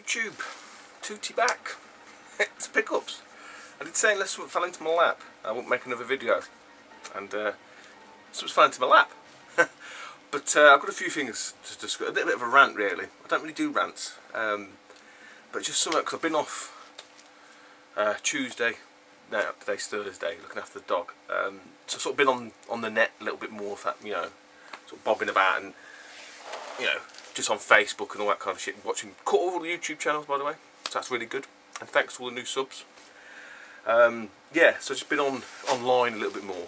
YouTube, tooty back. It's pickups. I did say unless something fell into my lap, I wouldn't make another video. And something's fell into my lap. But I've got a few things to discuss. A bit of a rant, really. I don't really do rants, but just something because I've been off Tuesday. Now today's Thursday, looking after the dog. So I've sort of been on the net a little bit more, of that, you know, sort of bobbing about and, you know, just on Facebook and all that kind of shit. Watching, caught all the YouTube channels, by the way, so that's really good. And thanks to all the new subs. Yeah, so I've just been online a little bit more.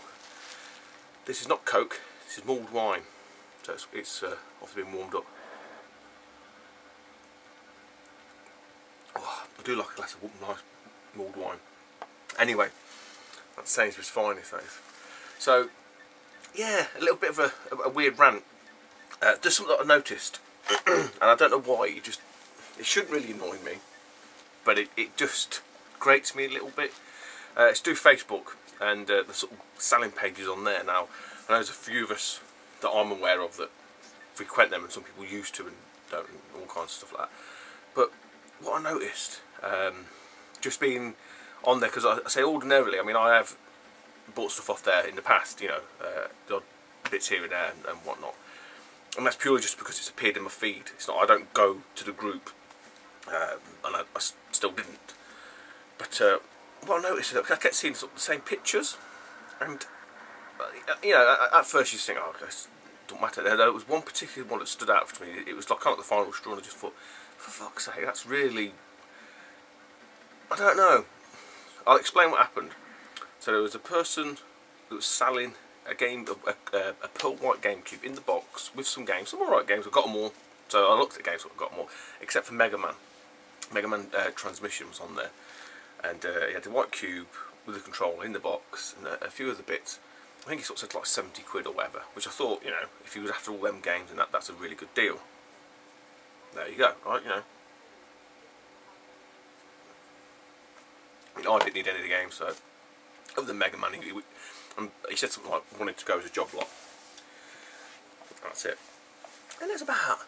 This is not Coke, this is mulled wine. So it's obviously been warmed up. Oh, I do like a glass of nice mulled wine. Anyway, that's Sainsbury's finest, that is. So, yeah, a little bit of a weird rant. Just something that I noticed, and I don't know why. It shouldn't really annoy me, but it just grates me a little bit. It's through Facebook and the sort of selling pages on there. Now, I know there's a few of us that I'm aware of that frequent them, and some people used to and don't, and all kinds of stuff like that. But what I noticed, just being on there, because I say ordinarily, I mean, I have bought stuff off there in the past, you know, the odd bits here and there and whatnot, and that's purely just because it's appeared in my feed. It's not, I don't go to the group, and I still didn't. But what I noticed is that I kept seeing sort of the same pictures, and you know, at first you think, oh, okay, it don't matter. There was one particular one that stood out for me. It was like kind of the final straw, and I just thought, for fuck's sake, that's really, I don't know. I'll explain what happened. So there was a person that was selling a game, a pearl white GameCube in the box with some games, some alright games. I got them all. So I looked at games, I got them all, except for Mega Man. Mega Man Transmission was on there, and he had the white cube with the controller in the box and a few other bits. I think he sort of said like 70 quid or whatever, which I thought, you know, if you was after all them games and that's a really good deal. There you go, right? You know. I mean, I didn't need any of the games, so other than Mega Man, he said something like wanted to go as a job lot. That's it. And there's about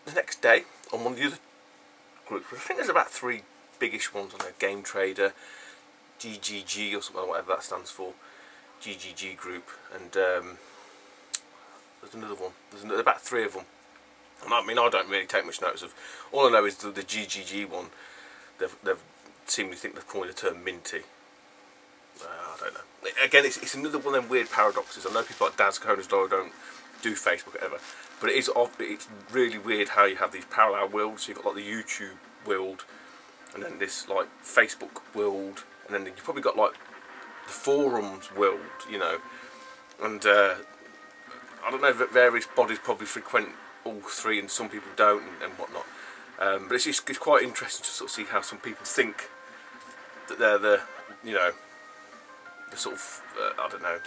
the next day on one of the other groups. I think there's about 3 biggish ones on there: Game Trader, GGG or something, whatever that stands for, GGG group, and there's another one. There's about 3 of them. And I mean, I don't really take much notice of. All I know is the GGG one. They've seem to think they've coined the term minty. I don't know. Again, it's another one of them weird paradoxes. I know people like Dad's Cona's Dog don't do Facebook or whatever, but it's really weird how you have these parallel worlds. So you've got like the YouTube world, and then this like Facebook world, and then you've probably got like the forums world, you know. And I don't know, various bodies probably frequent all 3, and some people don't, and whatnot. But it's quite interesting to sort of see how some people think that they're the, you know, the sort of, I don't know,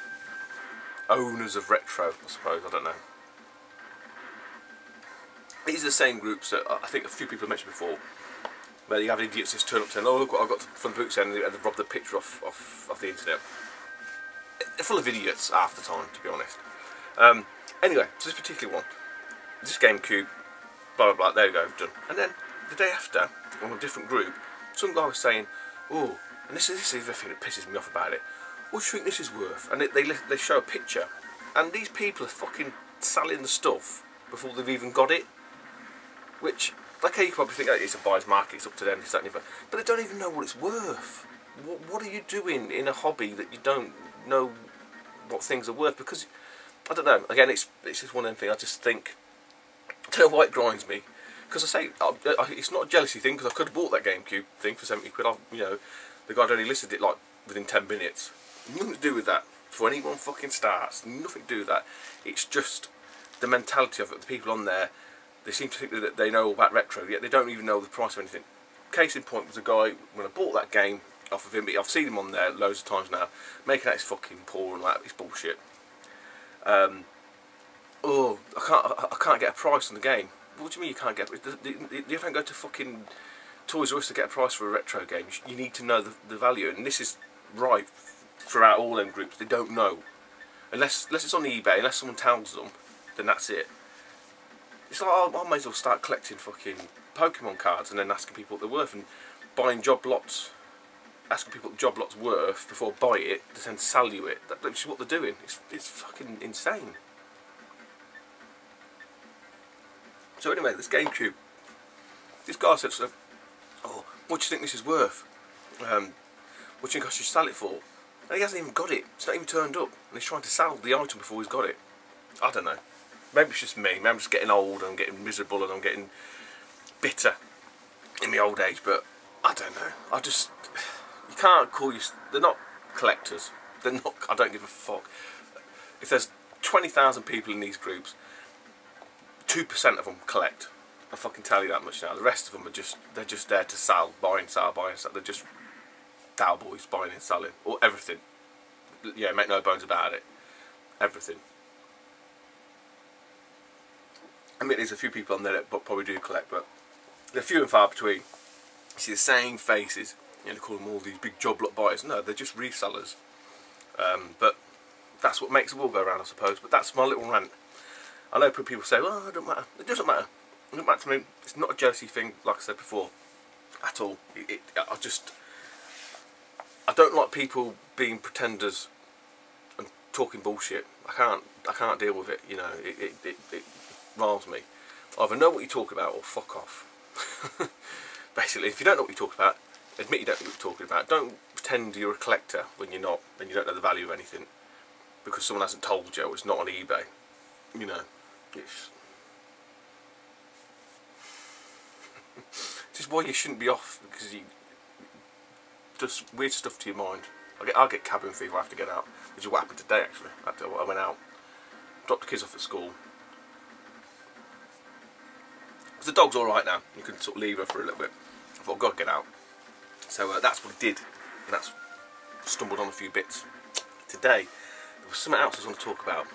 owners of retro, I suppose, I don't know. These are the same groups that I think a few people have mentioned before, where you have idiots just turn up saying, oh, look what I've got from the books, and they've robbed the picture off the internet. They're full of idiots half the time, to be honest. Anyway, so this particular one, this GameCube, blah blah blah, there you go, done. And then the day after, on a different group, some guy was saying, oh, and this is the thing that pisses me off about it, what do you think this is worth? And they show a picture, and these people are fucking selling the stuff before they've even got it. Which, okay, you probably think, oh, it's a buyer's market, it's up to them, this, that, and the other, but they don't even know what it's worth. What are you doing in a hobby that you don't know what things are worth? Because, I don't know, again, it's just one of them things. I just think, I don't know why it grinds me, because I say, it's not a jealousy thing, because I could have bought that GameCube thing for 70 quid, you know, the guy only listed it like within 10 minutes. Nothing to do with that. For anyone fucking starts, nothing to do with that. It's just the mentality of it. The people on there, they seem to think that they know all about retro, yet they don't even know the price of anything. Case in point was a guy, when I bought that game off of him, I've seen him on there loads of times now, making out his fucking paw and that, it's bullshit. Oh, I can't get a price on the game. What do you mean you can't get it? You don't go to fucking Toys R Us to get a price for a retro game. You need to know the value, and this is right throughout all them groups. They don't know, unless it's on eBay, unless someone tells them, then that's it. It's like, I may as well start collecting fucking Pokemon cards and then asking people what they're worth, and buying job lots, asking people what the job lot's worth before I buy it, to then sell you it. That's what they're doing. It's fucking insane. So anyway, this GameCube, this guy said, oh, what do you think this is worth? What do you think I should sell it for? And he hasn't even got it. It's not even turned up. And he's trying to sell the item before he's got it. I don't know. Maybe it's just me. Maybe I'm just getting old and I'm getting miserable and I'm getting bitter in my old age. But I don't know. You can't call you... They're not collectors. They're not... I don't give a fuck. If there's 20,000 people in these groups, 2% of them collect. I fucking tell you that much now. The rest of them are they're just there to sell, buy and sell, buy and sell. They're just cowboys buying and selling, or everything. Yeah, make no bones about it. Everything. I mean, there's a few people on there that probably do collect, but they're few and far between. You see the same faces. You know, they call them all these big job lot buyers. No, they're just resellers. But that's what makes the world go around, I suppose. But that's my little rant. I know people say, well, it doesn't matter. It doesn't matter. It doesn't matter to me. It's not a jealousy thing, like I said before, at all. I don't like people being pretenders and talking bullshit. I can't deal with it. You know, it riles me. Either know what you talk about or fuck off. Basically, if you don't know what you talk about, admit you don't know what you're talking about. Don't pretend you're a collector when you're not, when you don't know the value of anything because someone hasn't told you, or it's not on eBay. You know, it's just why you shouldn't be off, because you does weird stuff to your mind. I'll get cabin fever. I have to get out, which is what happened today actually. I went out, dropped the kids off at school. The dog's alright now. You can sort of leave her for a little bit. I thought, God, get out. So that's what I did, and that's stumbled on a few bits. Today, there was something else I was going to talk about.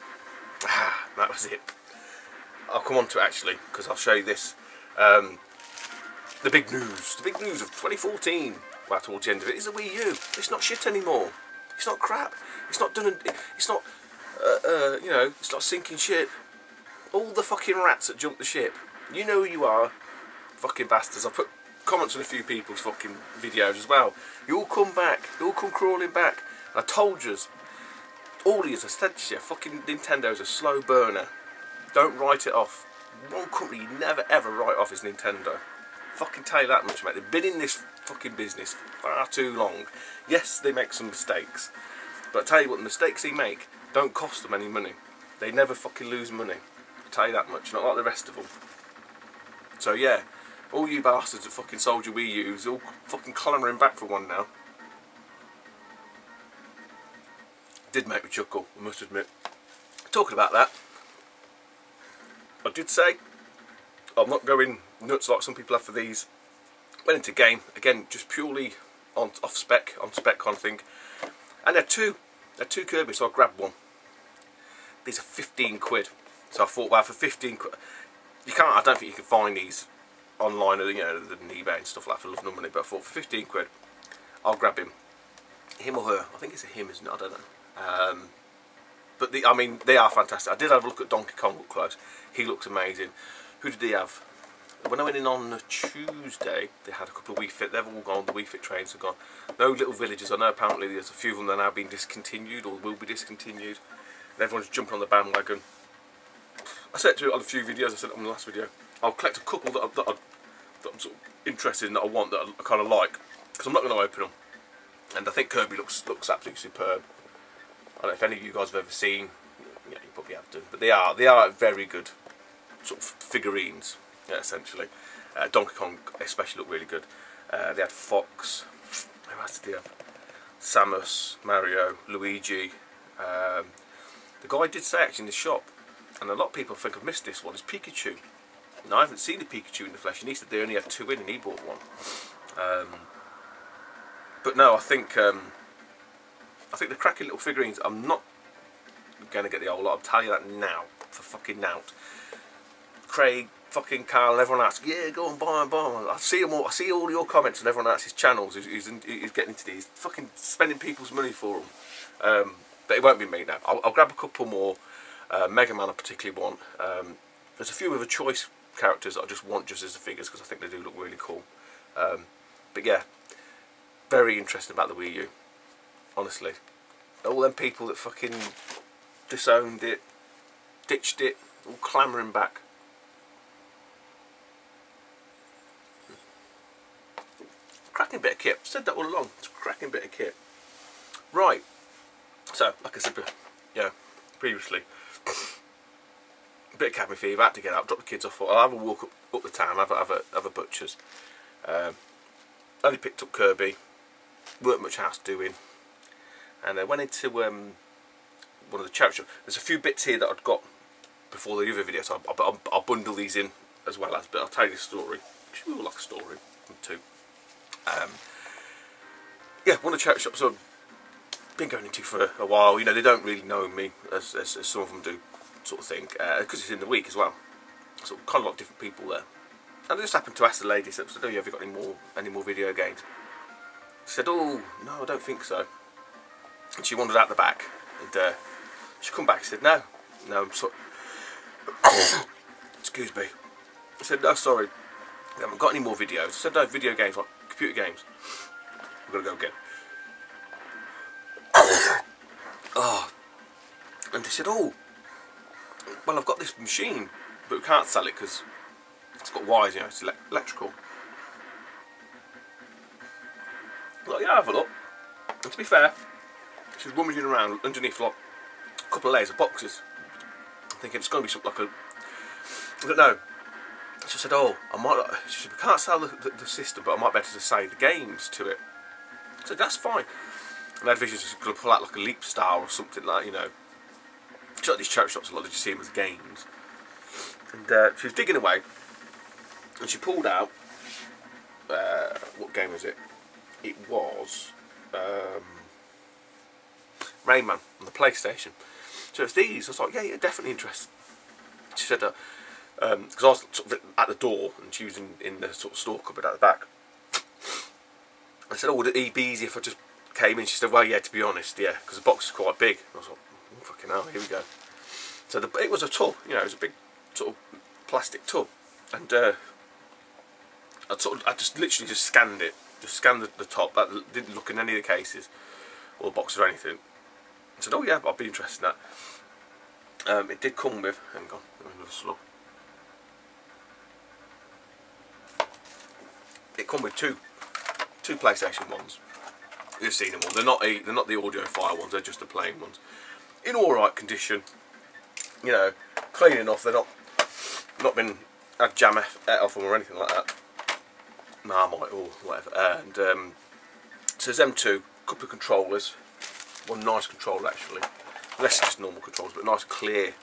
That was it. I'll come on to it actually, because I'll show you this. The big news of 2014. Well, towards the end of it is the Wii U. It's not shit anymore. It's not crap. It's not done. It's not. You know, it's not sinking ship. All the fucking rats that jumped the ship. You know who you are, fucking bastards. I've put comments on a few people's fucking videos as well. You all come back. You all come crawling back. And I told you, all of you, I said to you, fucking Nintendo's a slow burner. Don't write it off. One company you never ever write off is Nintendo. Fucking tell you that much, mate. They've been in this fucking business far too long. Yes, they make some mistakes, but I tell you what, the mistakes they make don't cost them any money. They never fucking lose money. I tell you that much. Not like the rest of them. So yeah, all you bastards that fucking sold your Wii U's, all fucking clamouring back for one now. Did make me chuckle, I must admit. Talking about that, I did say I'm not going nuts like some people have for these. Went into game again, just purely on spec kind of thing. And they're two Kirby, so I grabbed one. These are 15 quid. So I thought, well, for 15 quid, you can't. I don't think you can find these online, or you know, than eBay and stuff like that for love nor money. But I thought for 15 quid, I'll grab him or her. I think it's a him, isn't it? I don't know. But I mean, they are fantastic. I did have a look at Donkey Kong up close. He looks amazing. Who did they have? When I went in on Tuesday, they had a couple of Wii Fit. They've all gone. The Wii Fit trains have gone. No little villages. I know apparently there's a few of them that are now being discontinued or will be discontinued. And everyone's jumping on the bandwagon. I said to it on a few videos. I said it on the last video. I'll collect a couple that I'm sort of interested in, that I want, that I kind of like, because I'm not going to open them. And I think Kirby looks absolutely superb. I don't know if any of you guys have ever seen. Yeah, you probably have to. But they are very good sort of figurines. Yeah, essentially. Donkey Kong especially looked really good. They had Fox. Who else did they have? Samus, Mario, Luigi. The guy did say actually in the shop, and a lot of people think I've missed this one, is Pikachu. Now I haven't seen the Pikachu in the flesh, and he said they only had 2 in, and he bought one. But no, I think the cracking little figurines. I'm not going to get the old lot. I'll tell you that now, for fucking nout. Craig, fucking Carl, and everyone else, yeah, go and buy them. I see them all. I see all your comments on everyone else's channels who's getting into these, fucking spending people's money for them. But it won't be me now. I'll grab a couple more. Mega Man I particularly want. There's a few other choice characters that I just want just as the figures because I think they do look really cool. But yeah, very interesting about the Wii U, honestly. All them people that fucking disowned it, ditched it, all clamouring back. Cracking bit of kit. I've said that all along. It's a cracking bit of kit. Right. So, like I said, previously, a bit of cabin fever. I had to get out, drop the kids off. I'll have a walk up the town. Have a butcher's. Only picked up Kirby. Weren't much house doing, and I went into one of the charity shops. There's a few bits here that I'd got before the other video, so I'll bundle these in as well as. But I'll tell you the story. It's more like a story too. Yeah, one of the charity shops I've been going into for a while. You know, they don't really know me as some of them do, sort of thing, because it's in the week as well. So kind of a lot of different people there. And I just happened to ask the lady, said, "Oh, have you got any more video games?" She said, "Oh, no, I don't think so." And she wandered out the back, and she come back. She said, "No, I'm sorry." Excuse me. I said, "No, sorry, I haven't got any more videos." I said, "No, video games, like computer games." I'm gonna go again. Oh, and they said, "Oh, well, I've got this machine, but we can't sell it because it's got wires, you know, it's electrical." Well, yeah, have a look. And to be fair, she's rummaging around underneath like a couple of layers of boxes. I'm thinking it's going to be something like I don't know. She said, "Oh, I might." She said, "We can't sell the system, but I might be able to say the games to it." I said, "That's fine." And I had visions she's going to pull out like a Leap Star or something like, you know. She's like these charity shops a lot, did you see them as games? And she was digging away, and she pulled out, what game was it? It was Rain Man on the PlayStation. So it's these. I was like, yeah, definitely interested. She said, because I was sort of at the door and she was in the sort of store cupboard at the back. I said, "Oh, would it be easy if I just came in?" She said, "Well, yeah, to be honest, yeah, because the box is quite big." And I was like, "Oh, fucking hell, here we go." So it was a tub, you know, it was a big sort of plastic tub, and I just literally just scanned it. Just scanned the top. That didn't look in any of the cases or the boxes or anything. I said, "Oh yeah, I'd be interested in that." It did come with. Hang on, let me have a slug. It come with two PlayStation ones. You've seen them all. They're not the audiophile ones. They're just the plain ones. In all right condition. You know, clean enough. They're not been had jam off them or anything like that. Marmite or whatever. And so there's them two, a couple of controllers, one nice controller actually, less just normal controllers, but nice clear.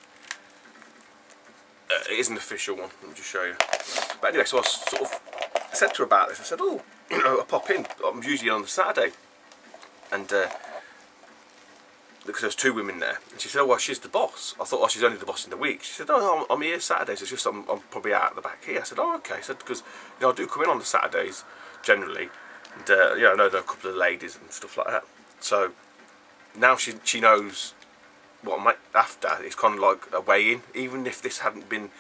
It is an official one. Let me just show you. But anyway, so I sort of said to her about this. I said, "Oh, you know, I pop in. I'm usually on the Saturday," and because there's two women there, and she said, "Oh, well, she's the boss." I thought, "Oh, she's only the boss in the week." She said, "Oh, no, I'm here Saturdays. It's just I'm probably out at the back here." I said, "Oh, okay." I said, "Because you know I do come in on the Saturdays generally, and you know I know there are a couple of ladies and stuff like that." So now she knows what I'm after. It's kind of like a way in. Even if this hadn't been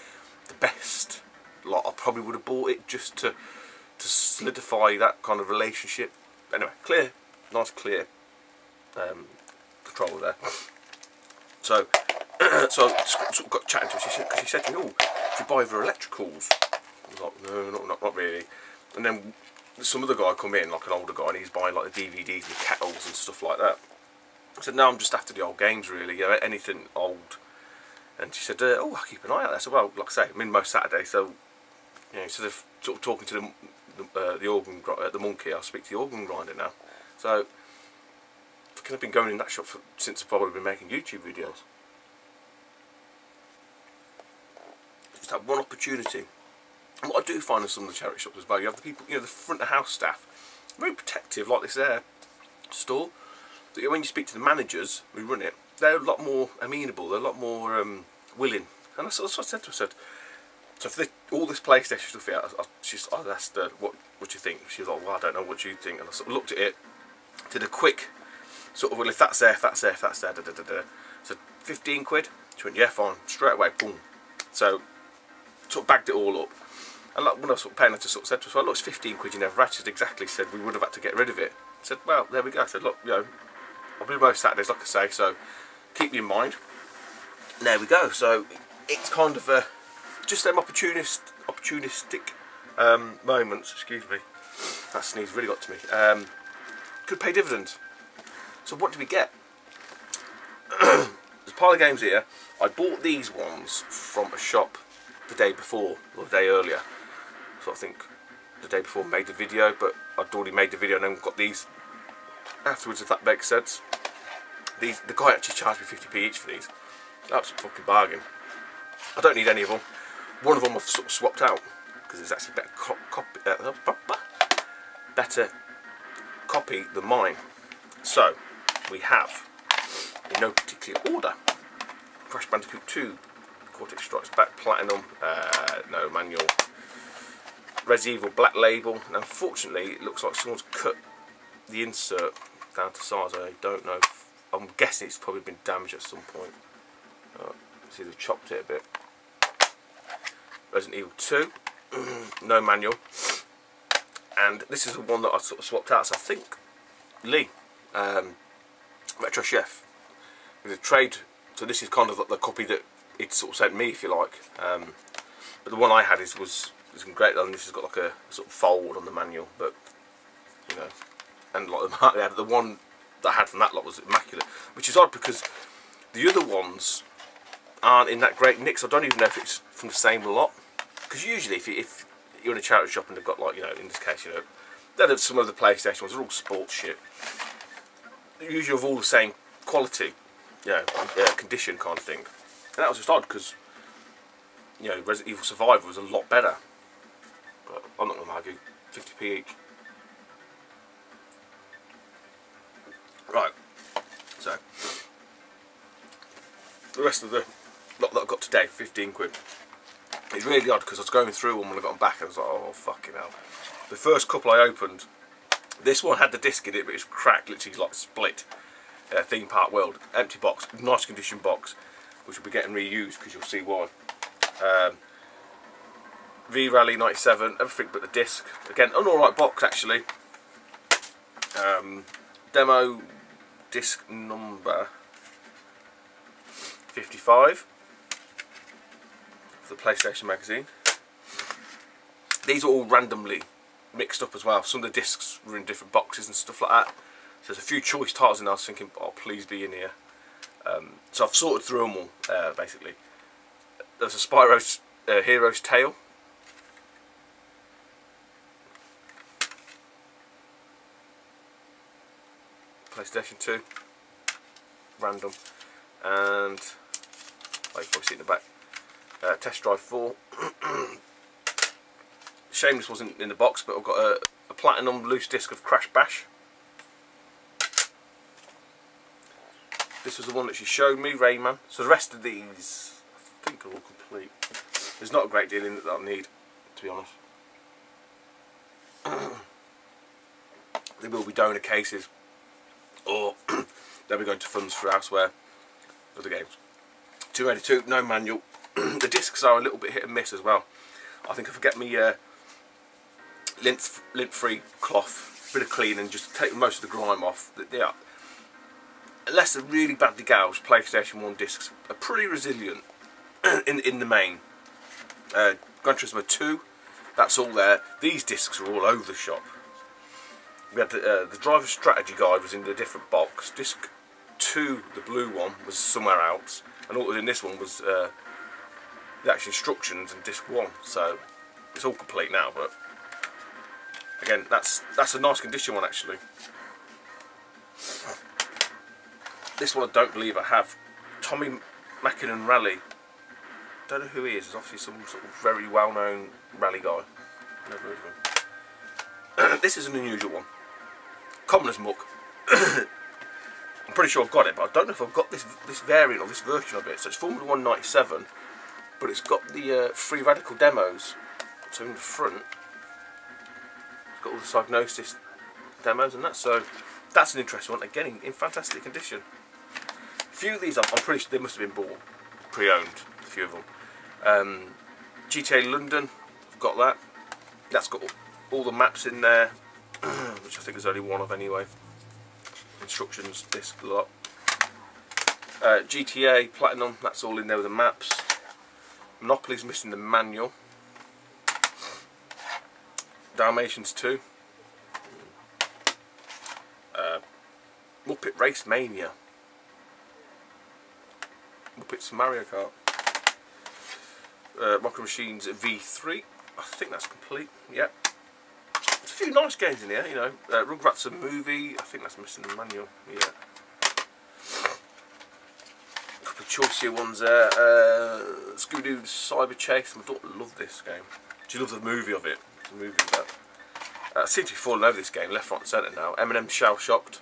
the best lot, I probably would have bought it just to solidify that kind of relationship. Anyway, clear, nice clear. Controller there. So I sort of got chatting to her. She said to me, "Oh, do you buy for electricals?" I was like, "No, not really." And then some other guy come in, like an older guy, and he's buying like the DVDs and kettles and stuff like that. I said, "No, I'm just after the old games really, you know, anything old." And she said, "Oh, I'll keep an eye out." I said, "Well, like I say, I'm in most Saturdays, so you know, instead of sort of talking to the monkey, I'll speak to the organ grinder now." So I've been going in that shop since I've probably been making YouTube videos. Just that one opportunity. And what I do find in some of the charity shops as well, you have the people, you know, the front of house staff, very protective, like this store. But when you speak to the managers who run it, they're a lot more amenable, they're a lot more willing. And that's what I said to her. I said, so for all this PlayStation stuff here, I asked her, what do you think? She was like, "Well, I don't know, what do you think?" And I sort of looked at it, did a quick sort of, "Well, if that's there, da da da da." So 15 quid. She went, "Yeah, fine." Straight away, boom. So sort of bagged it all up. And like, when I was sort of paying, I just sort of said to us, well, look, it's 15 quid you never ratcheted. Exactly, said we would have had to get rid of it. I said, well, there we go. I said, look, you know, I'll be most Saturdays, like I say, so keep you in mind. And there we go. So it's kind of just them opportunistic moments. Excuse me, that sneeze really got to me. Could pay dividends. So what did we get? There's a pile of games here. I bought these ones from a shop the day before, or the day earlier. So I think the day before made the video, but I'd already made the video and then got these afterwards, if that makes sense. The guy actually charged me 50p each for these. That's a fucking bargain. I don't need any of them. One of them I've sort of swapped out because it's actually better copy than mine. So we have, in no particular order, Crash Bandicoot 2, Cortex Strikes Back Platinum, no manual, Resident Evil Black Label. Now unfortunately it looks like someone's cut the insert down to size. I don't know, I'm guessing it's probably been damaged at some point. See, they've chopped it a bit. Resident Evil 2, no manual, and this is the one that I sort of swapped out. So I think Lee, Retro Chef, with a trade. So this is kind of the copy that it sort of sent me, if you like. But the one I had was great. And this has got like a sort of fold on the manual, but you know, and like the one that I had from that lot was immaculate, which is odd because the other ones aren't in that great nick. So I don't even know if it's from the same lot. Because usually, if you're in a charity shop and they've got, like, you know, in this case, you know, they've had some of the PlayStation ones, they're all sports shit. They're usually of all the same quality, you know, condition kind of thing. And that was just odd because, you know, Resident Evil Survivor was a lot better. But I'm not going to argue. 50p each. Right. So the rest of the lot that I got today, 15 quid. It's really odd because I was going through them when I got them back and I was like, oh fucking hell. The first couple I opened, this one had the disc in it but it's cracked, literally like split. Theme Park World, empty box, nice condition box, which will be getting reused because you'll see why. V-Rally 97, everything but the disc. Again, an alright box actually. Demo disc number 55 for the PlayStation magazine. These are all randomly mixed up as well. Some of the discs were in different boxes and stuff like that. So there's a few choice titles in there. I was thinking, oh please be in here. So I've sorted through them all basically. There's a Spyro's Hero's Tale. PlayStation 2, random, and oh, you can probably see it in the back. Test Drive 4. Shame this wasn't in the box, but I've got a platinum loose disc of Crash Bash. This was the one that she showed me, Rayman. So the rest of these, I think, are all complete. There's not a great deal in it that I need, to be honest. They will be donor cases, or they'll be going to funds for elsewhere, other games. 282, no manual. The discs are a little bit hit and miss as well. I think if I get me lint-free cloth, bit of clean, and just take most of the grime off, they are, unless they're really badly gouged, PlayStation 1 discs are pretty resilient in the main. Gran Turismo 2, that's all there. These discs are all over the shop. We had the driver strategy guide was in a different box. Disc 2, the blue one, was somewhere else, and all that was in this one was the actual instructions and disc 1. So it's all complete now. But again, that's a nice condition one actually. This one I don't believe I have. Tommy Mackinnon Rally. Don't know who he is. He's obviously some sort of very well-known rally guy. Never heard of him. This is an unusual one. Common as muck. I'm pretty sure I've got it, but I don't know if I've got this variant or this version of it. So it's Formula 197, but it's got the free radical demos. So in the front, it's got all the Psygnosis demos and that. So that's an interesting one. Again, in fantastic condition. A few of these, I'm pretty sure they must have been bought pre-owned. A few of them. GTA London, I've got that. That's got all the maps in there, which I think there's only one of anyway. Instructions, disc, lot. GTA Platinum, that's all in there with the maps. Monopoly's missing the manual. Dalmatians 2. Muppet Race Mania. Muppets Mario Kart. Micro Machines V3. I think that's complete. Yep. There's a few nice games in here, you know. Rugrats a movie. I think that's missing the manual. Yeah. A couple of choicier ones there. Scooby-Doo Cyber Chase. My daughter loved this game. She loved the movie of it. The movie of that. I seem to be falling over this game, left, right and centre now. M&M Shell Shocked.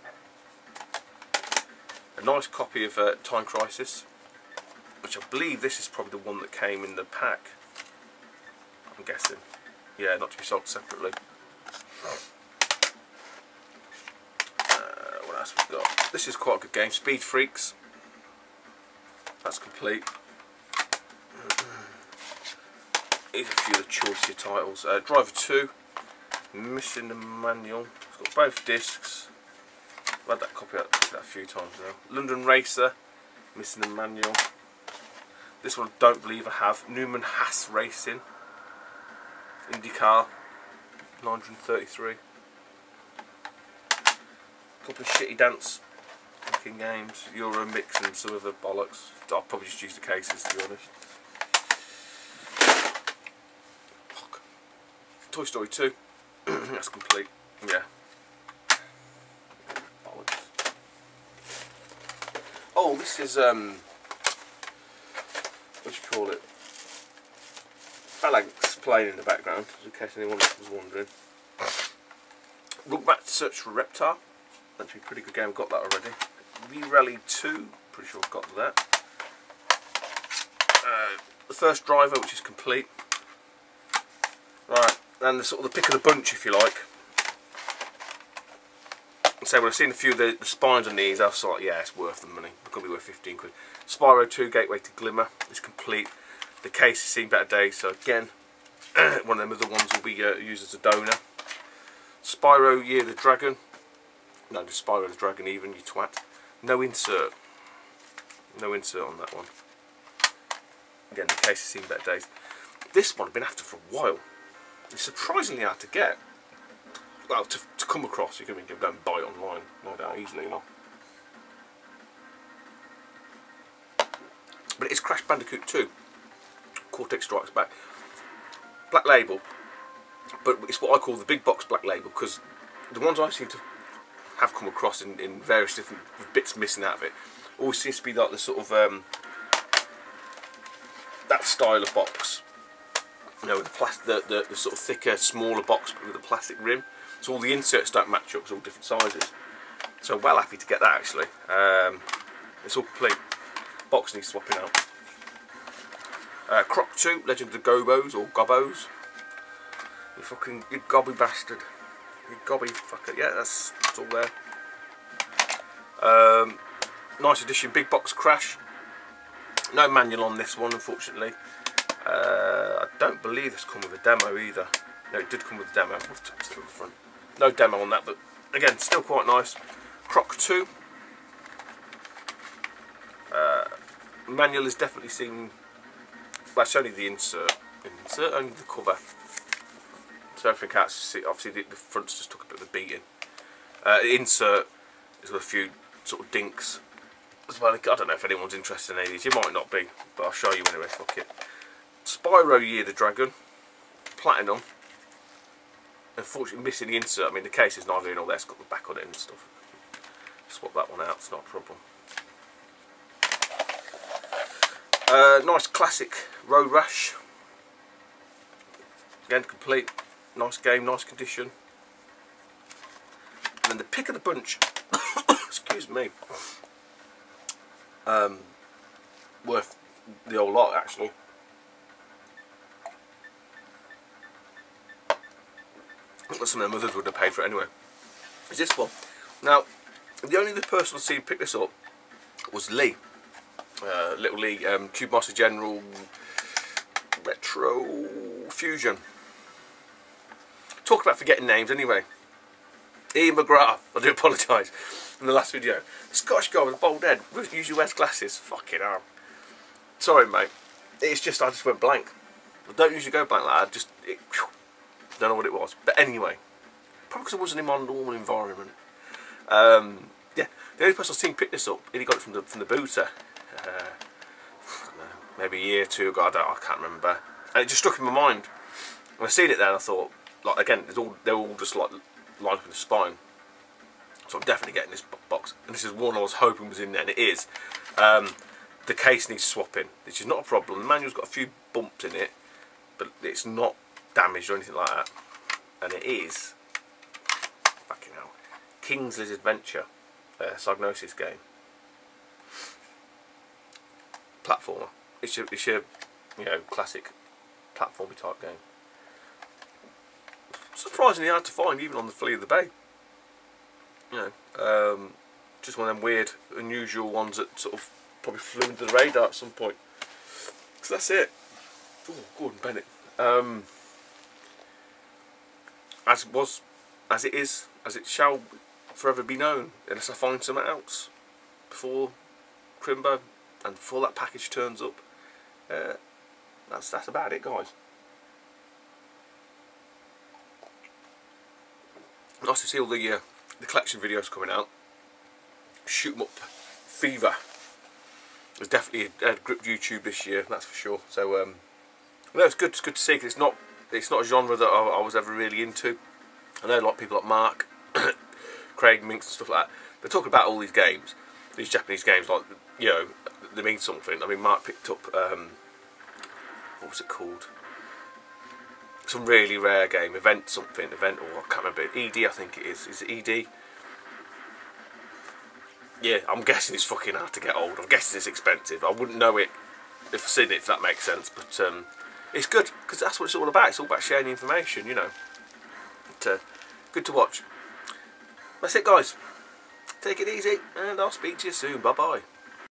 A nice copy of Time Crisis, which I believe this is probably the one that came in the pack. I'm guessing. Yeah, not to be sold separately. What else we've got? This is quite a good game. Speed Freaks. That's complete. Here's a few of the choicier titles. Driver 2. Missing the manual. It's got both discs. I've had that copy out a few times now. London Racer. Missing the manual. This one I don't believe I have. Newman Haas Racing. IndyCar. 933. A couple of shitty dance looking games. Euro Mix and some other bollocks. I'll probably just use the cases to be honest. Fuck. Toy Story 2. That's complete. Yeah. Bollocks. Oh, this is what do you call it? Phalanx playing in the background, in case anyone was wondering. Rugrats Search for Reptar. That's a pretty good game. I've got that already. V-Rally 2. Pretty sure I've got that. The First Driver, which is complete. Right. And the sort of the pick of the bunch, if you like. So when I've seen a few of the spines on these, I was like, yeah, it's worth the money. It's probably worth 15 quid. Spyro 2, Gateway to Glimmer, is complete. The case has seen better days, so again, one of them other ones will be used as a donor. Spyro Year the Dragon. No, just Spyro the Dragon even, you twat. No insert. No insert on that one. Again, the case has seen better days. This one I've been after for a while. It's surprisingly hard to get. Well, to come across. You can go and buy it online, no doubt, easily enough. But it's Crash Bandicoot 2. Cortex Strikes Back. Black Label. But it's what I call the big box Black Label, because the ones I seem to have come across in various different bits missing out of it always seems to be like the sort of that style of box. You know, the sort of thicker, smaller box but with a plastic rim. So all the inserts don't match up, it's all different sizes. So I'm well happy to get that actually. It's all complete. Box needs swapping out. Croc 2, Legend of the Gobos, or Gobos. You gobby bastard. You gobby fucker. Yeah, that's all there. Nice edition, big box Crash. No manual on this one, unfortunately. I don't believe this come with a demo either. No, it did come with a demo. Still the front. No demo on that, but again, still quite nice. Croc 2. Manual is definitely seen. Well, it's only the insert. Only the cover. So everything else, obviously the front's just took a bit of a beating. Insert is with a few sort of dinks as well. I don't know if anyone's interested in any of these. You might not be, but I'll show you anyway. Fuck it. Spyro Year the Dragon, Platinum. Unfortunately missing the insert. I mean the case is neither in or there. It's got the back on it and stuff. Swap that one out. It's not a problem. Nice classic Road Rash. Again complete. Nice game, nice condition. And then the pick of the bunch. Excuse me. Worth the whole lot actually. I think some of their mothers would have paid for it anyway. Is this one? Now, the only other person I've seen pick this up was Lee. Little Lee, Cube Master General, Retro Fusion. Talk about forgetting names anyway. Ian McGrath, I do apologise, in the last video. Scottish guy with a bald head, usually wears glasses. Fucking hell. Sorry, mate. It's just, I just went blank. I don't usually go blank like that. Don't know what it was. But anyway, probably because I wasn't in my normal environment. Yeah, the only person I've seen pick this up, he got it from the booter. I don't know, maybe a year or two ago. I can't remember. And it just struck in my mind. And I seen it there, and I thought, like, again, they're all just like lined up in the spine. So I'm definitely getting this box. And this is one I was hoping was in there, and it is. The case needs swapping, which is not a problem. The manual's got a few bumps in it, but it's not damaged or anything like that. And it is, fucking hell, Kingsley's Adventure, Psygnosis game. Platformer. It's your you know, classic platformy type game. Surprisingly hard to find, even on the Flea of the Bay. You know, just one of them weird, unusual ones that sort of probably flew under the radar at some point. So that's it. Oh, Gordon Bennett. As it is, as it shall forever be known, unless I find something else before Crimbo and before that package turns up. That's about it, guys. Nice to see all the collection videos coming out. Shoot 'em up fever. There's definitely gripped YouTube this year, that's for sure. So no, it's good to see, because it's not a genre that I was ever really into. I know a lot of people like Mark, Craig Minks and stuff like that. They're talking about all these games, these Japanese games, like, you know, they mean something. I mean, Mark picked up what was it called? Some really rare game, event, or I can't remember. ED, I think it is. Is it ED? Yeah, I'm guessing it's fucking hard to get hold. I'm guessing it's expensive. I wouldn't know it if I'd seen it, if that makes sense. But it's good, because that's what it's all about. It's all about sharing information, you know. But, good to watch. That's it, guys. Take it easy, and I'll speak to you soon. Bye-bye.